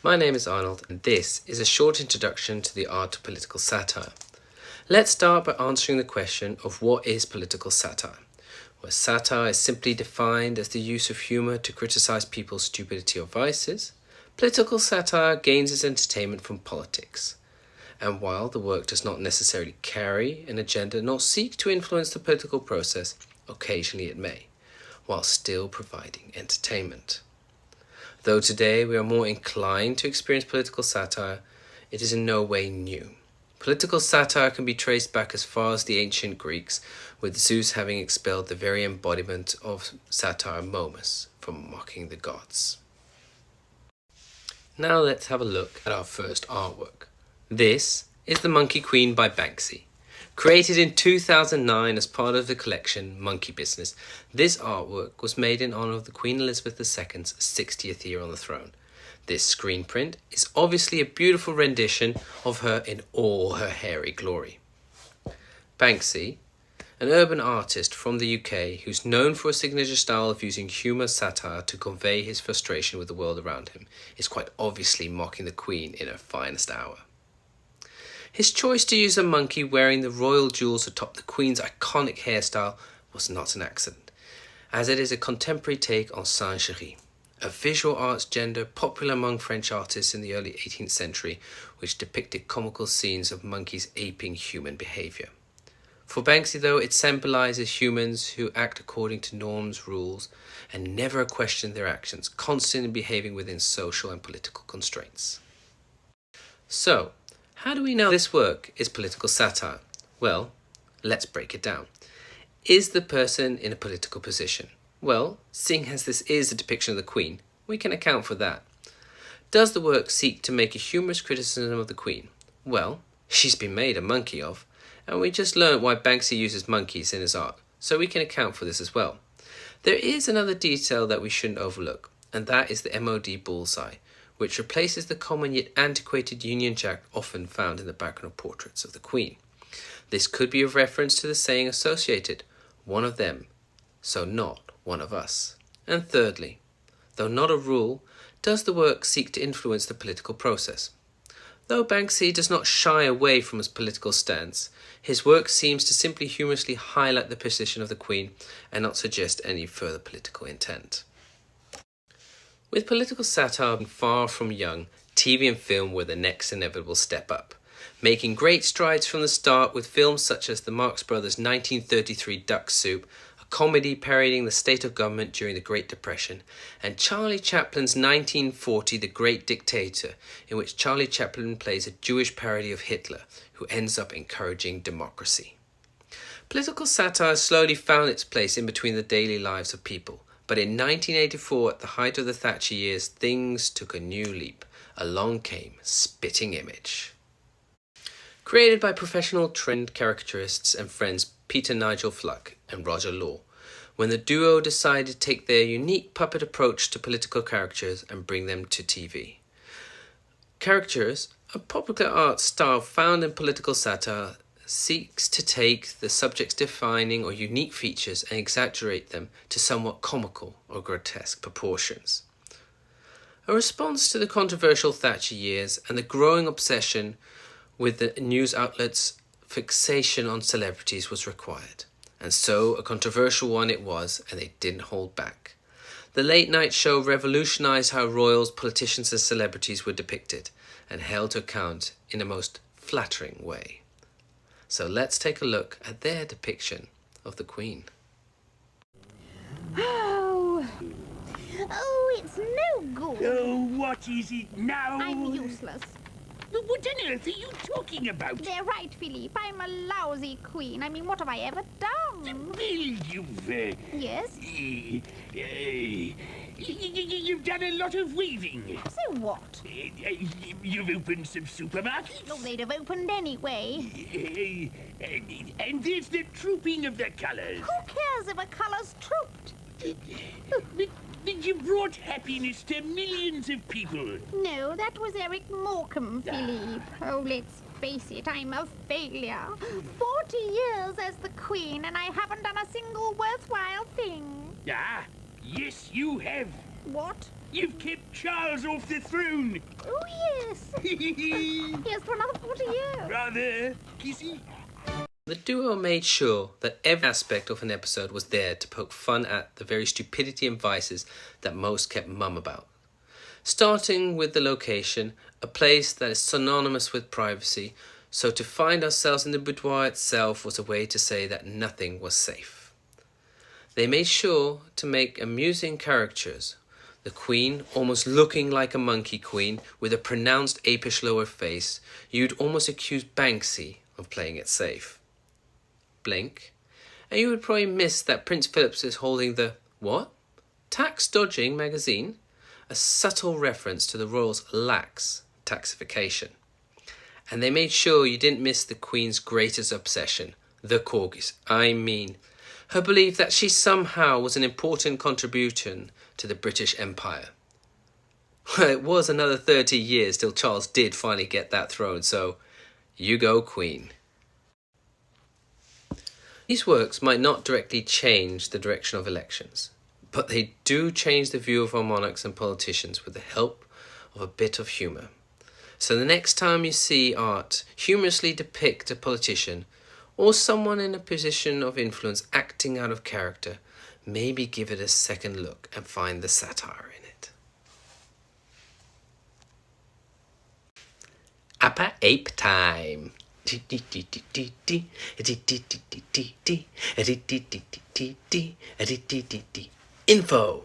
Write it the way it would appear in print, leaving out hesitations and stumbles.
My name is Arnold, and this is a short introduction to the art of political satire. Let's start by answering the question of what is political satire. Where satire is simply defined as the use of humour to criticise people's stupidity or vices, political satire gains its entertainment from politics. And while the work does not necessarily carry an agenda nor seek to influence the political process, occasionally it may, while still providing entertainment. Though today we are more inclined to experience political satire, it is in no way new. Political satire can be traced back as far as the ancient Greeks, with Zeus having expelled the very embodiment of satire, Momus, from mocking the gods. Now let's have a look at our first artwork. This is The Monkey Queen by Banksy. Created in 2009 as part of the collection Monkey Business, this artwork was made in honour of the Queen Elizabeth II's 60th year on the throne. This screen print is obviously a beautiful rendition of her in all her hairy glory. Banksy, an urban artist from the UK who's known for a signature style of using humour satire to convey his frustration with the world around him, is quite obviously mocking the Queen in her finest hour. His choice to use a monkey wearing the royal jewels atop the Queen's iconic hairstyle was not an accident, as it is a contemporary take on singerie, a visual arts genre popular among French artists in the early 18th century, which depicted comical scenes of monkeys aping human behaviour. For Banksy, though, it symbolises humans who act according to norms, rules, and never question their actions, constantly behaving within social and political constraints. So, how do we know this work is political satire? Well, let's break it down. Is the person in a political position? Well, seeing as this is a depiction of the Queen, we can account for that. Does the work seek to make a humorous criticism of the Queen? Well, she's been made a monkey of, and we just learned why Banksy uses monkeys in his art, so we can account for this as well. There is another detail that we shouldn't overlook, and that is the MOD bullseye, which replaces the common yet antiquated Union Jack often found in the background of portraits of the Queen. This could be a reference to the saying associated, one of them, so not one of us. And thirdly, though not a rule, does the work seek to influence the political process? Though Banksy does not shy away from his political stance, his work seems to simply humorously highlight the position of the Queen and not suggest any further political intent. With political satire being far from young, TV and film were the next inevitable step up, making great strides from the start with films such as the Marx Brothers' 1933 Duck Soup, a comedy parodying the state of government during the Great Depression, and Charlie Chaplin's 1940 The Great Dictator, in which Charlie Chaplin plays a Jewish parody of Hitler, who ends up encouraging democracy. Political satire slowly found its place in between the daily lives of people, but in 1984, at the height of the Thatcher years, things took a new leap. Along came Spitting Image. Created by professional trend caricaturists and friends Peter Nigel Fluck and Roger Law, when the duo decided to take their unique puppet approach to political caricatures and bring them to TV. Caricatures, a popular art style found in political satire, seeks to take the subject's defining or unique features and exaggerate them to somewhat comical or grotesque proportions. A response to the controversial Thatcher years and the growing obsession with the news outlets' fixation on celebrities was required, and so a controversial one it was, and they didn't hold back. The late-night show revolutionized how royals, politicians and celebrities were depicted and held to account in a most flattering way. So let's take a look at their depiction of the Queen. Oh, it's no good. Oh, what is it now? I'm useless. What on earth are you talking about? They're right, Philippe. I'm a lousy queen. I mean, what have I ever done? Well, Yes? You've done a lot of weaving. So what? You've opened some supermarkets. Well, they'd have opened anyway. And there's the trooping of the colours. Who cares if a colour's trooped? But you brought happiness to millions of people. No, that was Eric Morecambe, Philippe. Oh, let's face it, I'm a failure. 40 years as the queen, and I haven't done a single worthwhile thing. Ah, yes, you have. What? You've kept Charles off the throne. Oh, yes. Yes, for another 40 years. Rather kissy. The duo made sure that every aspect of an episode was there to poke fun at the very stupidity and vices that most kept mum about. Starting with the location, a place that is synonymous with privacy, so to find ourselves in the boudoir itself was a way to say that nothing was safe. They made sure to make amusing caricatures. The Queen almost looking like a monkey queen with a pronounced apish lower face, you'd almost accuse Banksy of playing it safe. Blink, and you would probably miss that Prince Philip is holding the, what? Tax dodging magazine? A subtle reference to the royals' lax taxification. And they made sure you didn't miss the Queen's greatest obsession, the corgis. I mean, her belief that she somehow was an important contribution to the British Empire. Well, it was another 30 years till Charles did finally get that throne, so you go Queen. These works might not directly change the direction of elections, but they do change the view of our monarchs and politicians with the help of a bit of humour. So the next time you see art humorously depict a politician or someone in a position of influence acting out of character, maybe give it a second look and find the satire in it. Appa Ape Time. Info.